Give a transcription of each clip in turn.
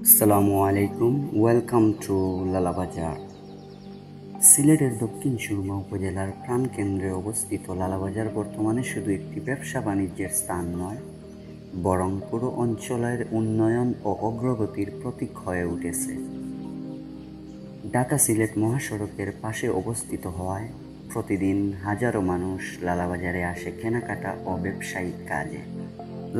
আসসালামু আলাইকুম, welcome to Lalabazar. সিলেটের দক্ষিণ সুরমা উপজেলার প্রাণকেন্দ্রে অবস্থিত লালাবাজার বর্তমানে শুধু একটি ব্যবসা বাণিজ্যের স্থান নয়, বরং পুরো অঞ্চলের উন্নয়ন ও অগ্রগতির প্রতীক হয়ে উঠেছে। ঢাকা সিলেট মহাসড়কের পাশে অবস্থিত হওয়ায় প্রতিদিন হাজারো মানুষ লালাবাজারে আসে কেনাকাটা ও ব্যবসায়িক কাজে।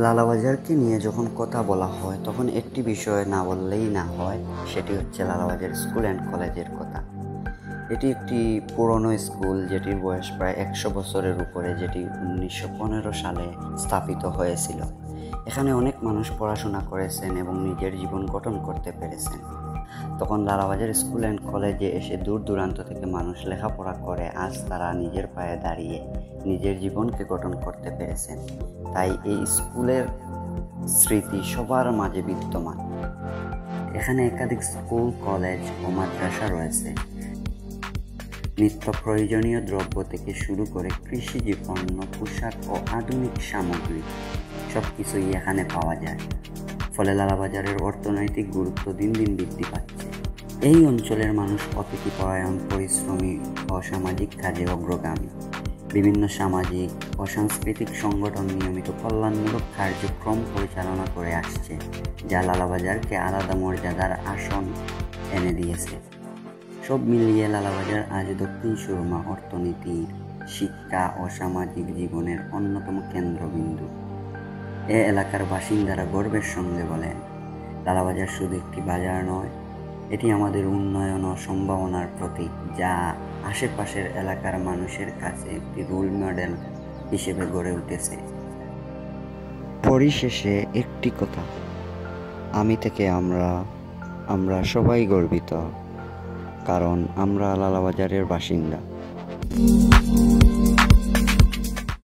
লালাবাজারকে নিয়ে যখন কথা বলা হয় তখন একটি বিষয় না বললেই না হয়, সেটি হচ্ছে লালাবাজার স্কুল অ্যান্ড কলেজের কথা। এটি একটি পুরনো স্কুল যেটির বয়স প্রায় 100 বছরের উপরে, যেটি 1915 সালে স্থাপিত হয়েছিল। এখানে অনেক মানুষ পড়াশোনা করেছেন এবং নিজের জীবন গঠন করতে পেরেছেন। তখন লালাবাজার স্কুল অ্যান্ড কলেজে এসে দূর দূরান্ত থেকে মানুষ লেখাপড়া করে আজ তারা নিজের পায়ে দাঁড়িয়ে নিজের জীবনকে গঠন করতে পেরেছেন। তাই এই স্কুলের স্মৃতি সবার মাঝে বিদ্যমান। এখানে একাধিক স্কুল, কলেজ ও মাদ্রাসা রয়েছে। নিত্য প্রয়োজনীয় দ্রব্য থেকে শুরু করে কৃষিজ পণ্য, পোশাক ও আধুনিক সামগ্রী সব কিছুই এখানে পাওয়া যায়। ফলে লালাবাজারের অর্থনৈতিক গুরুত্ব দিন দিন বৃদ্ধি পাচ্ছে। এই অঞ্চলের মানুষ অতিথিপরায়ণ, পরিশ্রমী ও সামাজিক কাজে অগ্রগামী। বিভিন্ন সামাজিক ও সাংস্কৃতিক সংগঠন নিয়মিত কল্যাণমূলক কার্যক্রম পরিচালনা করে আসছে, যা লালাবাজারকে আলাদা মর্যাদার আসন এনে দিয়েছে। সব মিলিয়ে লালাবাজার আজ দক্ষিণ সুরমা অর্থনীতির, শিক্ষা ও সামাজিক জীবনের অন্যতম কেন্দ্রবিন্দু। এ এলাকার বাসিন্দারা গর্বের সঙ্গে বলেন, লালাবাজার শুধু একটি বাজার নয়, এটি আমাদের উন্নয়ন ও সম্ভাবনার প্রতীক, যা আশেপাশের এলাকার মানুষের কাছে একটি রোল মডেল হিসেবে গড়ে উঠেছে। পরিশেষে একটি কথা, আমি থেকে আমরা সবাই গর্বিত, কারণ আমরা লালাবাজারের বাসিন্দা।